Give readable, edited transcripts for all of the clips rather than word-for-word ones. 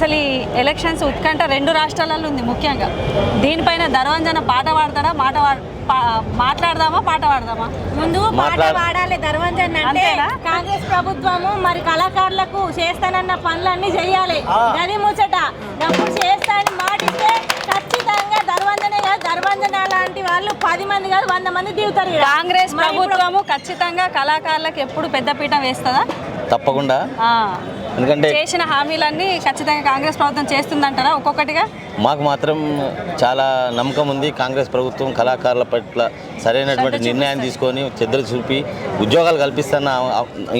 అసలు ఈ ఎలక్షన్స్ ఉత్కంఠ రెండు రాష్ట్రాలలో ఉంది ముఖ్యంగా. దీనిపైన ధర్వంజన పాట పాడతాడా, మాట్లాడదామా, పాట పాడదామా? ముందు పాట పాడాలి ధర్వంజన్ అంటే కాంగ్రెస్ ప్రభుత్వము మరి కళాకారులకు చేస్తానన్న పనులన్నీ చేయాలి. గది ముచ్చట డబ్బులు చేస్తానని మాటిస్తే ఖచ్చితంగా ధర్వంజనే కాదు, ధర్వంజన లాంటి వాళ్ళు 10 మంది కాదు 100 మంది దిగుతారు. కాంగ్రెస్ ప్రభుత్వము ఖచ్చితంగా కళాకారులకు ఎప్పుడు పెద్దపీట వేస్తుందా? తప్పకుండా. ఎందుకంటే చేసిన హామీలన్నీ ఖచ్చితంగా కాంగ్రెస్ ప్రభుత్వం చేస్తుందంటారా ఒక్కొక్కటిగా? మాకు మాత్రం చాలా నమ్మకం ఉంది. కాంగ్రెస్ ప్రభుత్వం కళాకారుల పట్ల సరైనటువంటి నిర్ణయం తీసుకొని చెద్దలు చూపి ఉద్యోగాలు కల్పిస్తున్న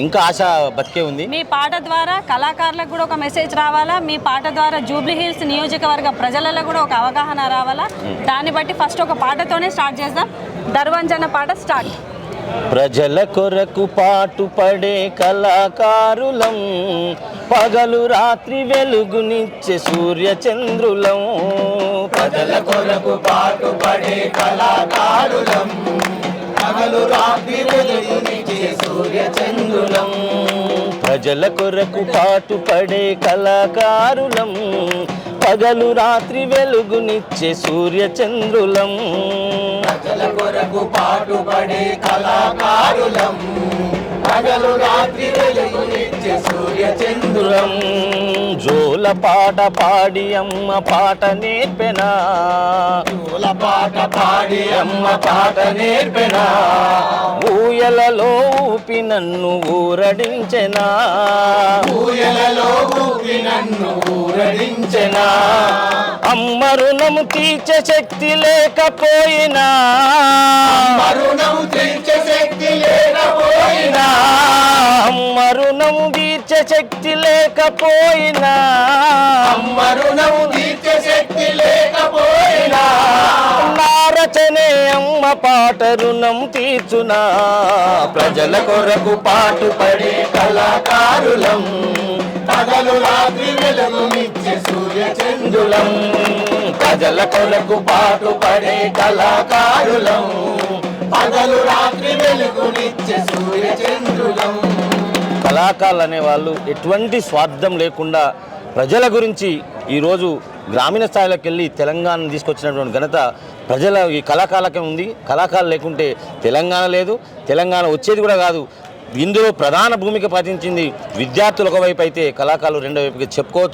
ఇంకా ఆశ బతికే ఉంది. మీ పాట ద్వారా కళాకారులకు కూడా ఒక మెసేజ్ రావాలా, మీ పాట ద్వారా జూబ్లీ హిల్స్ నియోజకవర్గ ప్రజలలో కూడా ఒక అవగాహన రావాలా. దాన్ని బట్టి ఫస్ట్ ఒక పాటతోనే స్టార్ట్ చేద్దాం. ధర్వంజన పాట స్టార్ట్. ప్రజల కొరకు పాటు పడే కళాకారులం, పగలు రాత్రి వెలుగునిచ్చే సూర్య చంద్రులం. ప్రజల కొరకు పాటు పడే కళాకారులం, పగలు రాత్రి వెలుగునిచ్చే సూర్య చంద్రులం. ప్రజల కొరకు పాటు పడే కళాకారులం, పగలు రాత్రి వెలుగునిచ్చే సూర్య చంద్రులం. ప్రజల కొరకు పాటు పడే కళాకారులం, పగలు రాత్రి వెలుగునిచ్చే సూర్య చంద్రులం. జోల పాట పాడి అమ్మ పాట నేర్పెనా, జోల పాట పాడి అమ్మ పాట నేర్పెనా, ఊయలలో ఊపి నన్ను ఊరడించెనా, ఊయలలో ఊపి నన్ను ఊరడించెనా. అమ్మ రుణము తీర్చే శక్తి లేకపోయినా, రుణము తీర్చే శక్తి లేకపోయినా, అమ్మ రుణము తీర్చే శక్తి లేకపోయినా, అమ్మ రుణము తీర్చే శక్తి లేకపోయినా, నా రచనే అమ్మ పాట రుణం తీర్చునా. ప్రజల కొరకు పాటు పడే కళాకారులం, పగలు రాత్రి వెలుగునిచ్చే సూర్య చంద్రులం. ప్రజల కొరకు పాటు పడే కళాకారులం, పగలు రాత్రి వెలుగునిచ్చే సూర్య చంద్రులం. కళాకారులు అనేవాళ్ళు ఎటువంటి స్వార్థం లేకుండా ప్రజల గురించి ఈరోజు గ్రామీణ స్థాయిలోకి వెళ్ళి తెలంగాణను తీసుకొచ్చినటువంటి ఘనత ప్రజల ఈ కళాకారులకే ఉంది. కళాకారులు లేకుంటే తెలంగాణ లేదు, తెలంగాణ వచ్చేది కూడా కాదు. ఇందులో ప్రధాన భూమిక పాటించింది విద్యార్థులు ఒకవైపు అయితే కళాకారులు రెండో వైపుకి చెప్పుకోవచ్చు.